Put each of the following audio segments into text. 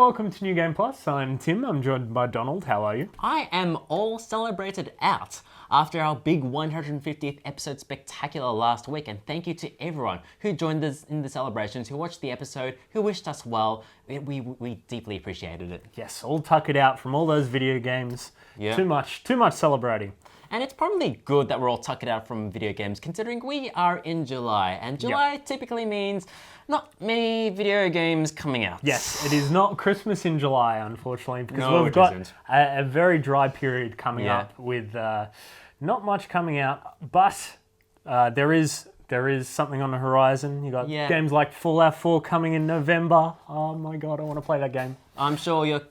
welcome to New Game Plus. I'm Tim, I'm joined by Donald. How are you? I am all celebrated out after our big 150th episode spectacular last week, and thank you to everyone who joined us in the celebrations, who watched the episode, who wished us well. We deeply appreciated it. Yes, all tuck it out from all those video games. Yeah. Too much celebrating. And it's probably good that we're all tuck it out from video games, considering we are in July, and July typically means not many video games coming out. Yes, it is not Christmas in July, unfortunately, because No, we've it got isn't. a very dry period coming Yeah. up with not much coming out, but there is something on the horizon. You got games like Fallout 4 coming in November. Oh my god, I want to play that game. I'm sure your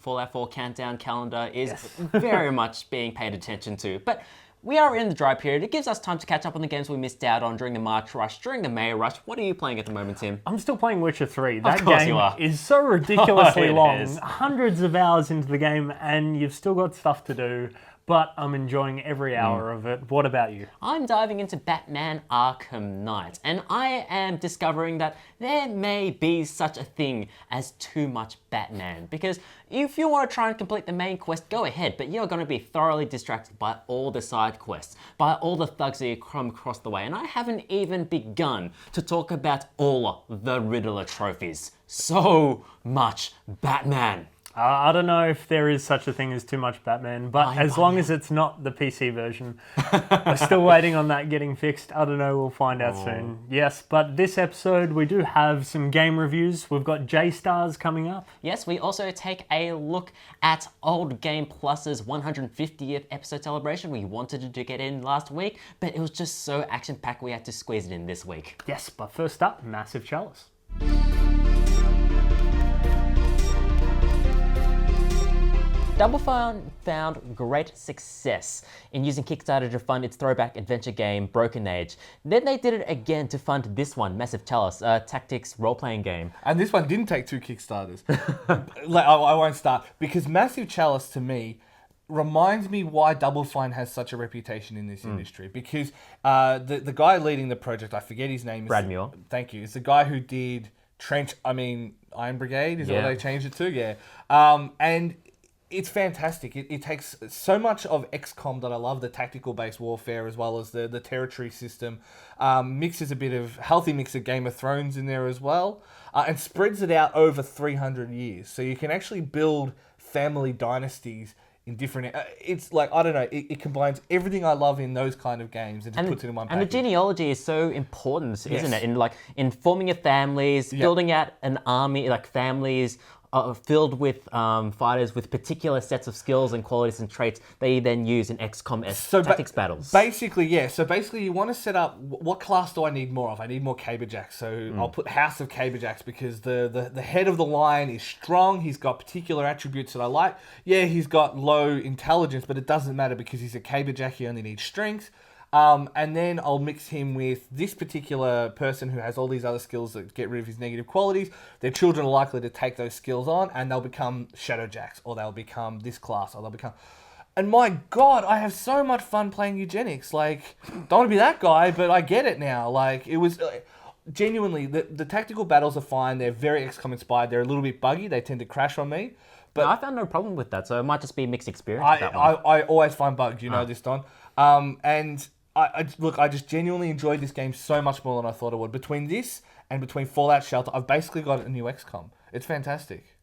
Fallout 4 countdown calendar is very much being paid attention to. But we are in the dry period. It gives us time to catch up on the games we missed out on during the March rush, during the May rush. What are you playing at the moment, Tim? I'm still playing Witcher 3. That course game you are. is so ridiculously It long. is. Hundreds of hours into the game and you've still got stuff to do, but I'm enjoying every hour of it. What about you? I'm diving into Batman Arkham Knight, and I am discovering that there may be such a thing as too much Batman, because if you want to try and complete the main quest, go ahead, but you're going to be thoroughly distracted by all the side quests, by all the thugs that you come across the way, and I haven't even begun to talk about all the Riddler trophies. So much Batman. I don't know if there is such a thing as too much Batman, but as long as it's not the PC version. We're still waiting on that getting fixed. I don't know, we'll find out soon. Yes, but this episode we do have some game reviews. We've got J-Stars coming up. Yes, we also take a look at Old Game Plus's 150th episode celebration. We wanted to get in last week, but it was just so action-packed we had to squeeze it in this week. Yes, but first up, Massive Chalice. Double Fine found great success in using Kickstarter to fund its throwback adventure game, Broken Age. Then they did it again to fund this one, Massive Chalice, a tactics role-playing game. And this one didn't take 2 Kickstarters. I won't start. Because Massive Chalice, to me, reminds me why Double Fine has such a reputation in this industry. Because the guy leading the project, I forget his name. Brad Muir. Thank you. It's the guy who did Iron Brigade, is that what they changed it to? Yeah. And it's fantastic. It takes so much of XCOM that I love, the tactical-based warfare, as well as the territory system. Mixes a bit of healthy mix of Game of Thrones in there as well, and spreads it out over 300 years. So you can actually build family dynasties in different... it's like, I don't know, it combines everything I love in those kind of games and just puts it in one package. And the genealogy is so important, isn't it? In forming your families, building out an army, like families filled with fighters with particular sets of skills and qualities and traits they then use in XCOM tactics battles. Basically, yeah. So basically, you want to set up, what class do I need more of? I need more Caberjacks. So I'll put House of Caberjacks because the head of the line is strong. He's got particular attributes that I like. Yeah, he's got low intelligence, but it doesn't matter because he's a Caberjack. He only needs strength. And then I'll mix him with this particular person who has all these other skills that get rid of his negative qualities. Their children are likely to take those skills on and they'll become Shadowjacks, or they'll become this class, or they'll become... And my God, I have so much fun playing eugenics. Like, don't want to be that guy, but I get it now. Like, it was... genuinely, the tactical battles are fine. They're very XCOM inspired. They're a little bit buggy. They tend to crash on me. But I found no problem with that, so it might just be a mixed experience with that one. I always find bugs, you know this, Don. And I just genuinely enjoyed this game so much more than I thought I would. Between this and between Fallout Shelter, I've basically got a new XCOM. It's fantastic.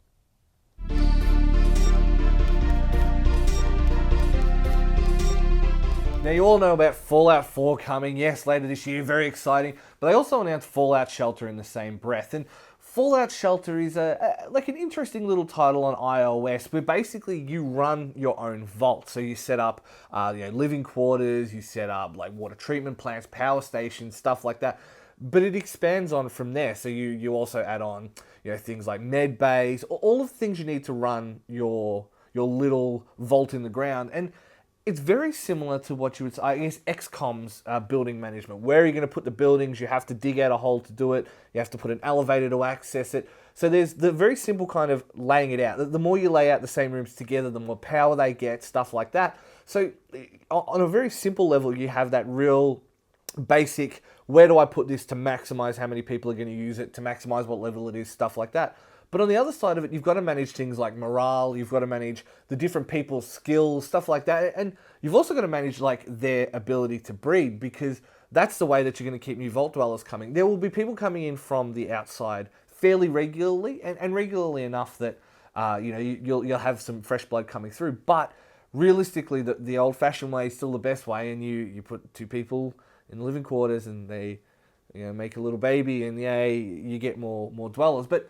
Now, you all know about Fallout 4 coming, yes, later this year, very exciting. But they also announced Fallout Shelter in the same breath. And Fallout Shelter is like an interesting little title on iOS where basically you run your own vault. So you set up living quarters, you set up like water treatment plants, power stations, stuff like that. But it expands on from there. So you also add on things like med bays, all of the things you need to run your little vault in the ground. And it's very similar to what you would say, I guess, XCOM's building management. Where are you going to put the buildings? You have to dig out a hole to do it. You have to put an elevator to access it. So there's the very simple kind of laying it out. The more you lay out the same rooms together, the more power they get, stuff like that. So on a very simple level, you have that real basic, where do I put this to maximize how many people are going to use it, to maximize what level it is, stuff like that. But on the other side of it, you've got to manage things like morale, you've got to manage the different people's skills, stuff like that. And you've also got to manage like their ability to breed, because that's the way that you're going to keep new Vault Dwellers coming. There will be people coming in from the outside fairly regularly, and regularly enough that you'll have some fresh blood coming through. But realistically, the old-fashioned way is still the best way, and you put 2 people in the living quarters and they make a little baby, and you get more dwellers. But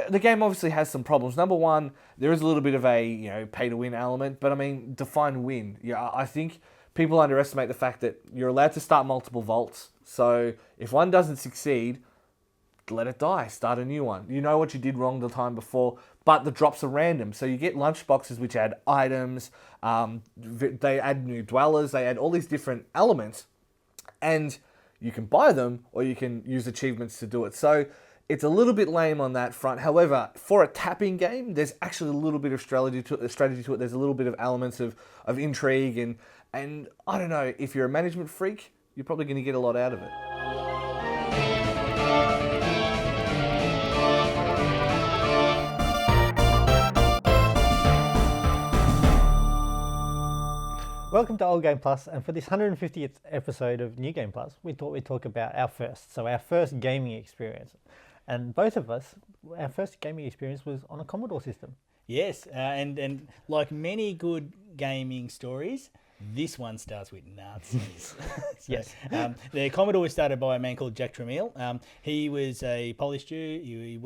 the game obviously has some problems. Number one, there is a little bit of a pay-to-win element, but I mean, define win. Yeah, I think people underestimate the fact that you're allowed to start multiple vaults. So if one doesn't succeed, let it die. Start a new one. You know what you did wrong the time before, but the drops are random. So you get lunch boxes which add items. They add new dwellers. They add all these different elements, and you can buy them or you can use achievements to do it. So it's a little bit lame on that front. However, for a tapping game, there's actually a little bit of strategy to it. There's a little bit of elements of intrigue, and I don't know, if you're a management freak, you're probably going to get a lot out of it. Welcome to Old Game Plus, and for this 150th episode of New Game Plus, we thought we'd talk about our first gaming experience. And both of us, our first gaming experience was on a Commodore system. Yes, and like many good gaming stories, this one starts with Nazis. Yes. The Commodore was started by a man called Jack Tramiel. He was a Polish Jew. He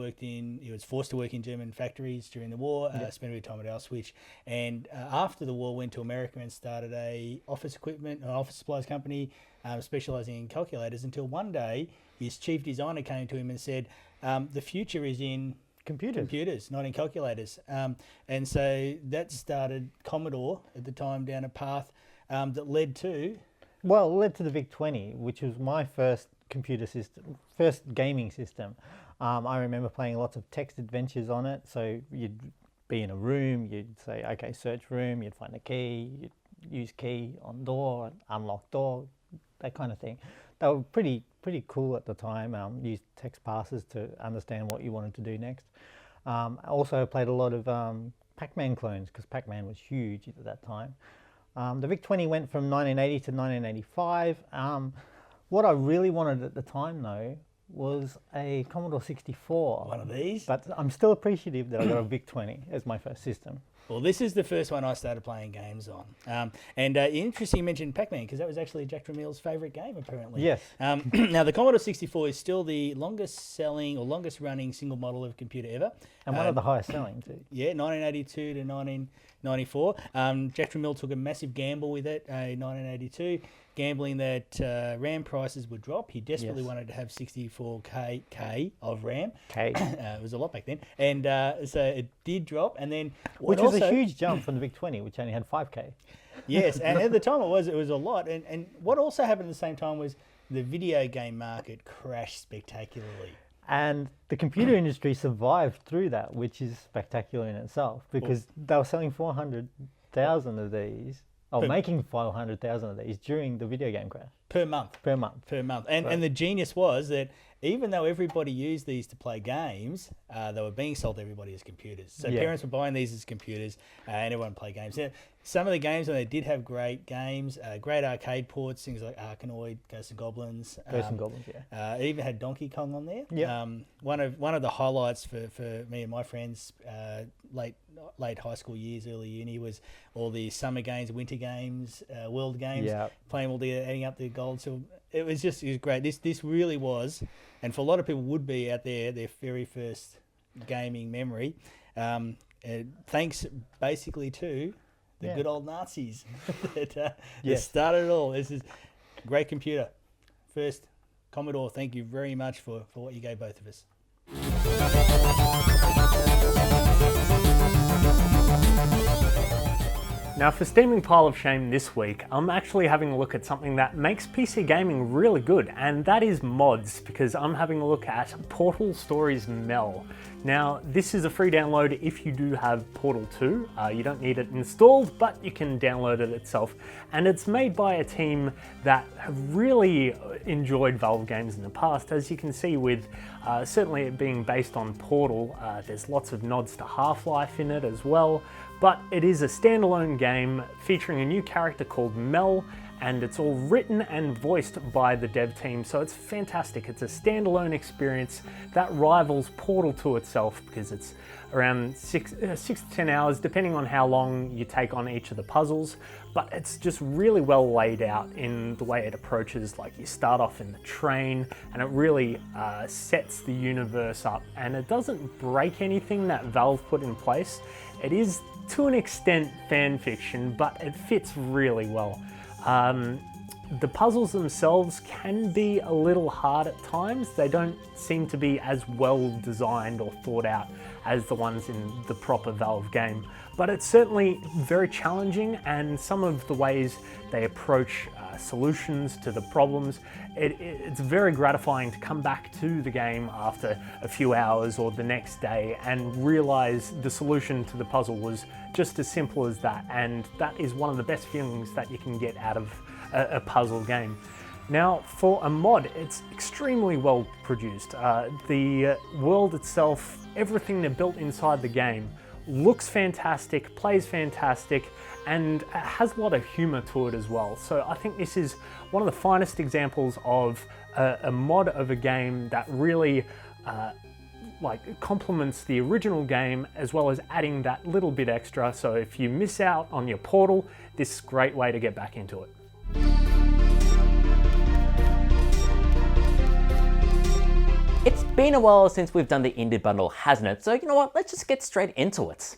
was forced to work in German factories during the war, spent a bit of time at Auschwitz, and after the war went to America and started an office supplies company specialising in calculators, until one day his chief designer came to him and said, the future is in computers, not in calculators. And so that started Commodore at the time down a path that led to... Well, it led to the VIC-20, which was my first computer system, first gaming system. I remember playing lots of text adventures on it. So you'd be in a room, you'd say, okay, search room, you'd find a key, you'd use key on door, unlock door, that kind of thing. They were pretty cool at the time. Used text passes to understand what you wanted to do next. I also played a lot of Pac-Man clones, because Pac-Man was huge at that time. The VIC-20 went from 1980 to 1985. What I really wanted at the time, though, was a Commodore 64. One of these? But I'm still appreciative that I got a VIC-20 as my first system. Well, this is the first one I started playing games on. Interesting you mentioned Pac-Man, because that was actually Jack Tramiel's favourite game, apparently. Yes. Now, the Commodore 64 is still the longest selling or longest running single model of computer ever. And one of the highest selling, too. Yeah, 1982 to 1994. Jack Tramiel took a massive gamble with it in 1982, gambling that RAM prices would drop. He desperately wanted to have 64K of RAM. It was a lot back then. And so it did drop. And then... Which was a huge jump from the VIC-20, which only had 5K. Yes, and at the time it was a lot. And what also happened at the same time was the video game market crashed spectacularly. And the computer industry survived through that, which is spectacular in itself, because they were selling 400,000 of these, or making 500,000 of these during the video game crash. Per month. And the genius was that even though everybody used these to play games, they were being sold to everybody as computers. So parents were buying these as computers, and everyone played games. Now, some of the games, they did have great games, great arcade ports, things like Arkanoid, Ghosts and Goblins. It even had Donkey Kong on there. Yep. One of the highlights for me and my friends late high school years, early uni, was all the summer games, winter games, world games, playing all the adding up the gold. So it was great. This really was, and for a lot of people would be out there, their very first gaming memory. Thanks basically to the good old Nazis that started it all. This is a great computer. First Commodore, thank you very much for what you gave both of us. Now for Steaming Pile of Shame this week, I'm actually having a look at something that makes PC gaming really good, and that is mods, because I'm having a look at Portal Stories Mel. Now this is a free download if you do have Portal 2. You don't need it installed, but you can download it itself. And it's made by a team that have really enjoyed Valve games in the past, as you can see with Certainly it being based on Portal, there's lots of nods to Half-Life in it as well, but it is a standalone game featuring a new character called Mel, and it's all written and voiced by the dev team, so it's fantastic. It's a standalone experience that rivals Portal to itself because it's around 6 to 10 hours, depending on how long you take on each of the puzzles, but it's just really well laid out in the way it approaches. Like, you start off in the train, and it really sets the universe up, and it doesn't break anything that Valve put in place. It is, to an extent, fan fiction, but it fits really well. The puzzles themselves can be a little hard at times. They don't seem to be as well designed or thought out as the ones in the proper Valve game, but it's certainly very challenging, and some of the ways they approach solutions to the problems, it's very gratifying to come back to the game after a few hours or the next day and realize the solution to the puzzle was just as simple as that, and that is one of the best feelings that you can get out of a puzzle game. Now, for a mod, it's extremely well produced. The world itself, everything they built inside the game looks fantastic, plays fantastic, and has a lot of humor to it as well. So I think this is one of the finest examples of a mod of a game that really complements the original game, as well as adding that little bit extra. So if you miss out on your Portal, this is a great way to get back into it. It's been a while since we've done the Indie Bundle, hasn't it? So you know what, let's just get straight into it.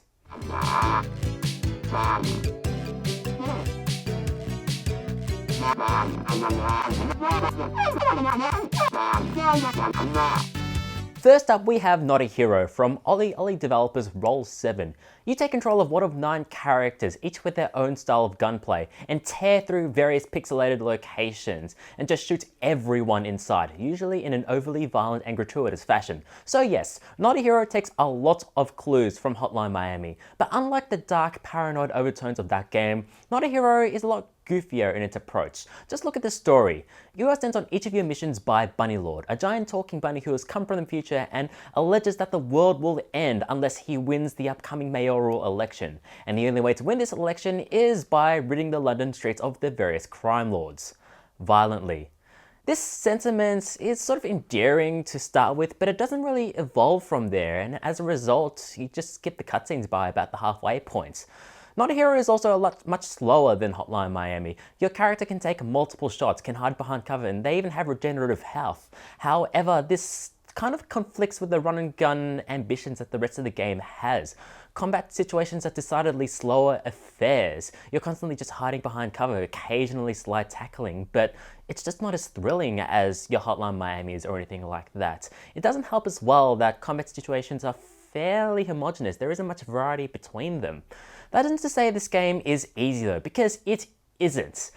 First up, we have Not a Hero from Ollie developers Roll7. You take control of one of 9 characters, each with their own style of gunplay, and tear through various pixelated locations and just shoot everyone inside, usually in an overly violent and gratuitous fashion. So yes, Not a Hero takes a lot of clues from Hotline Miami, but unlike the dark, paranoid overtones of that game, Not a Hero is a lot goofier in its approach. Just look at the story. You are sent on each of your missions by Bunny Lord, a giant talking bunny who has come from the future and alleges that the world will end unless he wins the upcoming mayoral election. And the only way to win this election is by ridding the London streets of the various crime lords. Violently. This sentiment is sort of endearing to start with, but it doesn't really evolve from there, and as a result, you just skip the cutscenes by about the halfway point. Not a Hero is also much slower than Hotline Miami. Your character can take multiple shots, can hide behind cover, and they even have regenerative health. However, this kind of conflicts with the run and gun ambitions that the rest of the game has. Combat situations are decidedly slower affairs. You're constantly just hiding behind cover, occasionally slide tackling, but it's just not as thrilling as your Hotline Miami's or anything like that. It doesn't help as well that combat situations are fairly homogeneous. There isn't much variety between them. That isn't to say this game is easy though, because it isn't.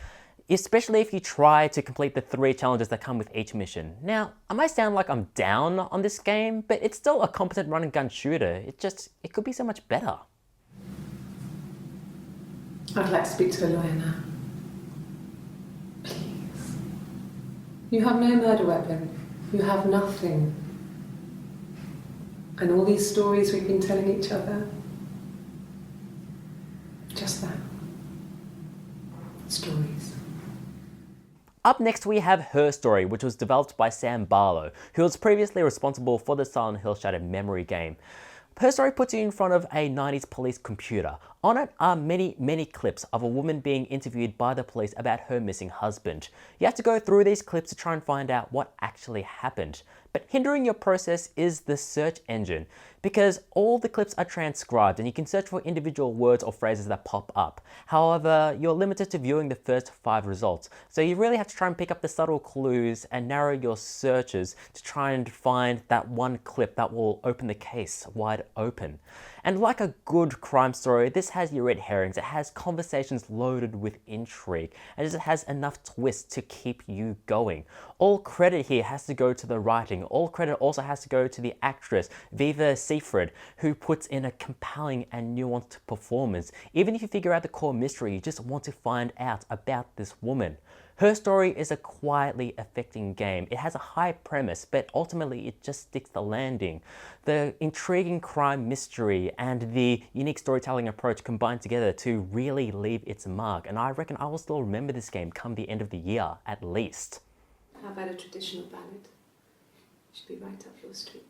Especially if you try to complete the 3 challenges that come with each mission. Now, I might sound like I'm down on this game, but it's still a competent run and gun shooter. It could be so much better. I'd like to speak to a lawyer now. Please. You have no murder weapon. You have nothing. And all these stories we've been telling each other, just that. Stories. Up next we have Her Story, which was developed by Sam Barlow, who was previously responsible for the Silent Hill Shattered Memory game. Her Story puts you in front of a 90s police computer. On it are many clips of a woman being interviewed by the police about her missing husband. You have to go through these clips to try and find out what actually happened. But hindering your process is the search engine, because all the clips are transcribed and you can search for individual words or phrases that pop up. However, you're limited to viewing the first 5 results, so you really have to try and pick up the subtle clues and narrow your searches to try and find that one clip that will open the case wide open. And like a good crime story, this has your red herrings, it has conversations loaded with intrigue, and it has enough twists to keep you going. All credit here has to go to the writing. All credit also has to go to the actress, Viva Seifried, who puts in a compelling and nuanced performance. Even if you figure out the core mystery, you just want to find out about this woman. Her story is a quietly affecting game. It has a high premise, but ultimately it just sticks the landing. The intriguing crime mystery and the unique storytelling approach combined together to really leave its mark. And I reckon I will still remember this game come the end of the year, at least. How about a traditional ballad? Should be right up your street.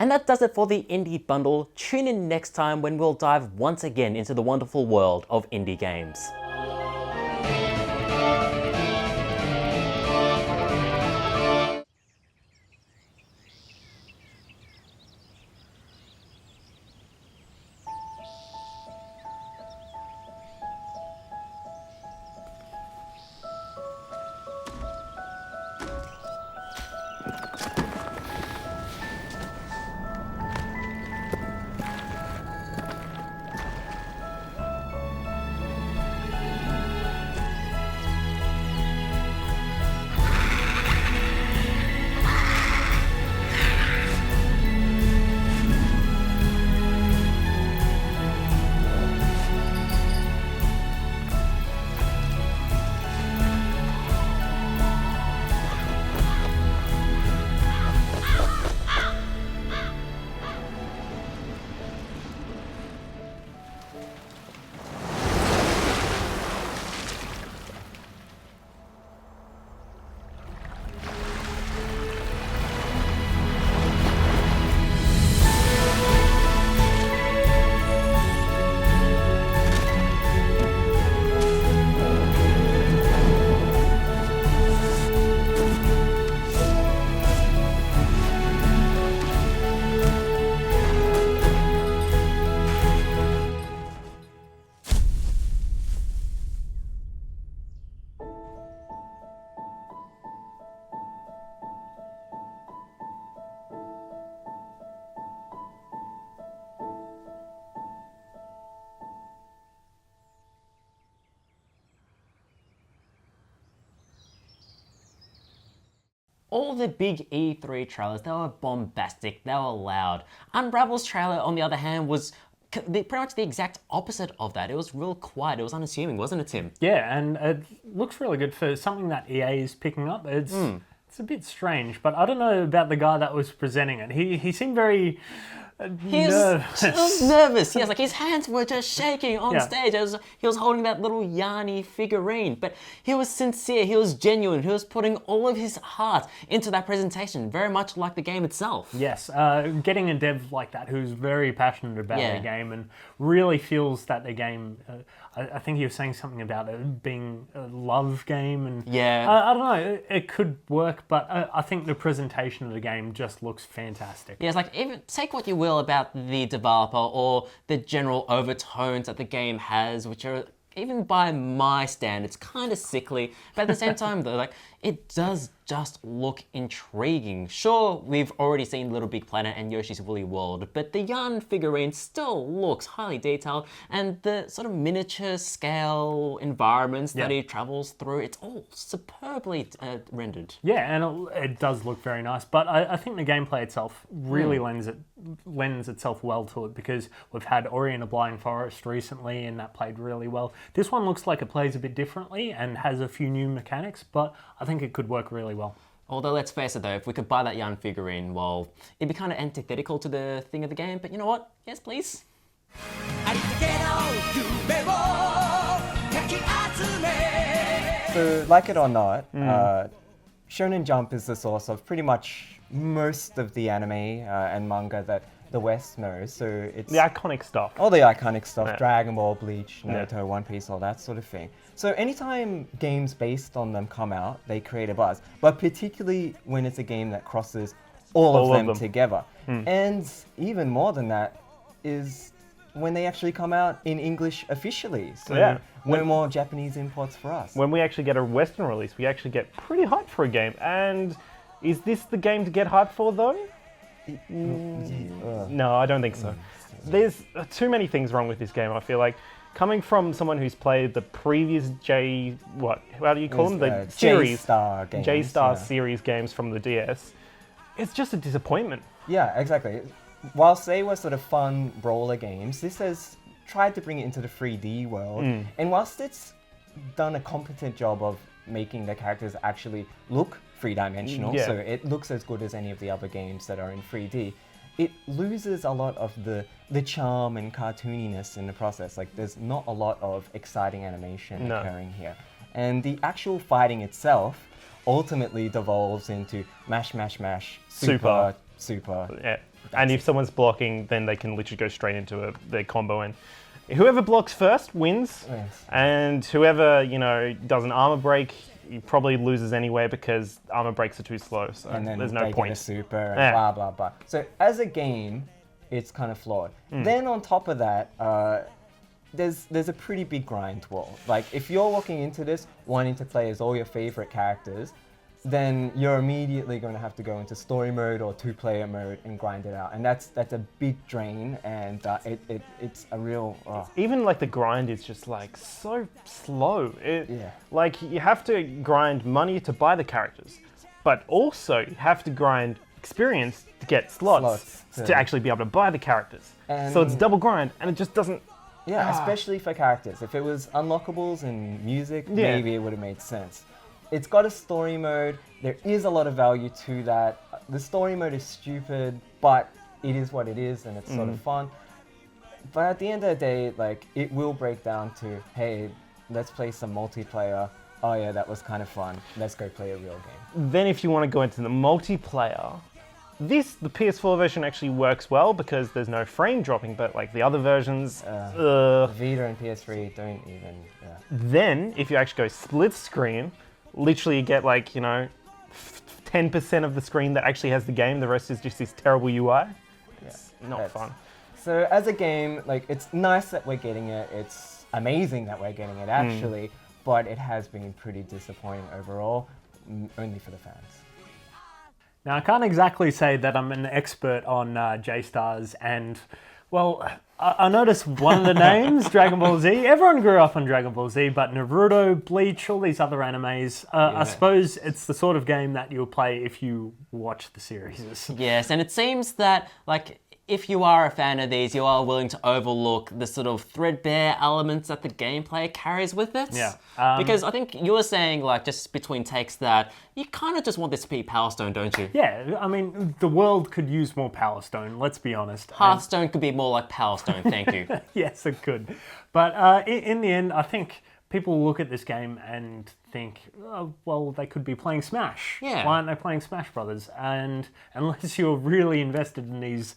And that does it for the Indie Bundle. Tune in next time when we'll dive once again into the wonderful world of indie games. All the big E3 trailers, they were bombastic, they were loud. Unravel's trailer, on the other hand, was pretty much the exact opposite of that. It was real quiet, it was unassuming, wasn't it, Tim? Yeah, and it looks really good for something that EA is picking up. It's a bit strange, but I don't know about the guy that was presenting it. He seemed very nervous. He was nervous. Yes, like his hands were just shaking on stage. He was holding that little Yanni figurine, but he was sincere. He was genuine. He was putting all of his heart into that presentation, very much like the game itself. Yes, getting a dev like that who's very passionate about the game and really feels that the game. I think he was saying something about it being a love game, and I don't know. It could work, but I think the presentation of the game just looks fantastic. Yeah, it's like, even take what you will about the developer or the general overtones that the game has, which are, even by my standards, kind of sickly. But at the same time, though, like, it does just look intriguing. Sure, we've already seen Little Big Planet and Yoshi's Woolly World, but the Yarn figurine still looks highly detailed, and the sort of miniature scale environments that he travels through, it's all superbly rendered. Yeah, and it does look very nice, but I think the gameplay itself really lends itself well to it, because we've had Ori and the Blind Forest recently, and that played really well. This one looks like it plays a bit differently and has a few new mechanics, but I think it could work really well. Although, let's face it though, if we could buy that Yarn figurine, well, it'd be kind of antithetical to the thing of the game, but you know what? Yes, please. So, like it or not, Shonen Jump is the source of pretty much most of the anime and manga that the West knows. So it's the iconic stuff. All the iconic stuff, Dragon Ball, Bleach, Naruto, One Piece, all that sort of thing. So anytime games based on them come out, they create a buzz. But particularly when it's a game that crosses all of them together. And even more than that is when they actually come out in English officially. So no more Japanese imports for us. When we actually get a Western release, we actually get pretty hyped for a game. And is this the game to get hyped for, though? No, I don't think so. There's too many things wrong with this game, I feel like. Coming from someone who's played the previous how do you call them? The series. J-Star games. J-Star series games from the DS. it's just a disappointment. Yeah, exactly. Whilst they were sort of fun brawler games, this has tried to bring it into the 3D world. And whilst it's done a competent job of making the characters actually look three-dimensional, so it looks as good as any of the other games that are in 3D, it loses a lot of the charm and cartooniness in the process. Like, there's not a lot of exciting animation occurring here. And the actual fighting itself ultimately devolves into mash, mash, mash, super. Yeah. And if someone's blocking, then they can literally go straight into their combo, and whoever blocks first wins. Yes. And whoever, does an armor break, he probably loses anyway because armor breaks are too slow. So and then there's no they point. Get a super and blah, blah, blah. So as a game, it's kind of flawed. Then on top of that, there's a pretty big grind wall. Like, if you're walking into this wanting to play as all your favorite characters, then you're immediately going to have to go into story mode or two-player mode and grind it out, and that's a big drain, and it's a real. Even like the grind is just like so slow. Like, you have to grind money to buy the characters, but also you have to grind experience to get slots to actually be able to buy the characters. And so it's double grind, and it just doesn't. Yeah, especially for characters. If it was unlockables and music, maybe it would have made sense. It's got a story mode. There is a lot of value to that. The story mode is stupid, but it is what it is, and it's sort of fun. But at the end of the day, like, it will break down to, hey, let's play some multiplayer. Oh yeah, that was kind of fun. Let's go play a real game. Then if you want to go into the multiplayer, the PS4 version actually works well because there's no frame dropping, but like the other versions, Vita and PS3 don't even. Then if you actually go split screen, literally you get like, 10% of the screen that actually has the game. The rest is just this terrible UI. It's not fun. So as a game, like, it's nice that we're getting it. It's amazing that we're getting it actually, but it has been pretty disappointing overall, only for the fans. Now, I can't exactly say that I'm an expert on J-Stars, and, well, I noticed one of the names, Dragon Ball Z. Everyone grew up on Dragon Ball Z, but Naruto, Bleach, all these other animes, I suppose it's the sort of game that you'll play if you watch the series. Yes, and it seems that, like, if you are a fan of these, you are willing to overlook the sort of threadbare elements that the gameplay carries with it. Yeah. Because I think you were saying, like, just between takes, that you kind of just want this to be Power Stone, don't you? Yeah, I mean, the world could use more Power Stone, let's be honest. Hearthstone could be more like Power Stone, thank you. Yes, it could. But in the end, I think people look at this game and think, oh, well, they could be playing Smash. Yeah. Why aren't they playing Smash Brothers? And unless you're really invested in these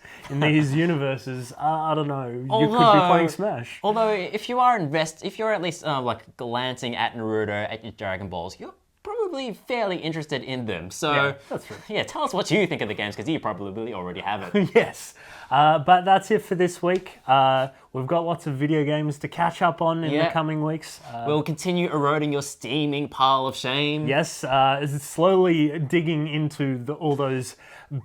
universes, I don't know, you could be playing Smash. Although, if you are if you're at least like glancing at Naruto, at your Dragon Balls, you're probably fairly interested in them. So, Yeah, that's true. Yeah, tell us what you think of the games, because you probably already have it. Yes. But that's it for this week. We've got lots of video games to catch up on in the coming weeks. We'll continue eroding your steaming pile of shame. Yes, slowly digging into all those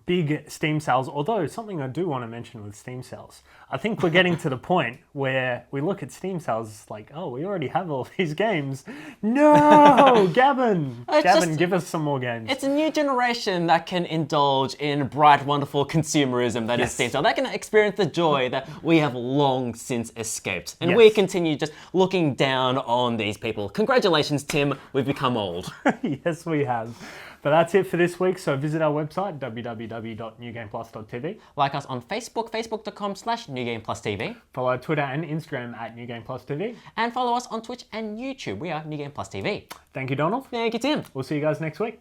big Steam sales. Although, something I do want to mention with Steam sales, I think we're getting to the point where we look at Steam sales like, oh, we already have all these games. No, Gavin! Gavin, give us some more games. It's a new generation that can indulge in bright, wonderful consumerism that is Steam sales. They can experience the joy that we have long since escaped. And we continue just looking down on these people. Congratulations, Tim, we've become old. Yes, we have. But that's it for this week, so visit our website, www.newgameplus.tv. Like us on Facebook, facebook.com/NewGamePlusTV. Follow our Twitter and Instagram at NewGamePlusTV. And follow us on Twitch and YouTube. We are New Game Plus TV. Thank you, Donald. Thank you, Tim. We'll see you guys next week.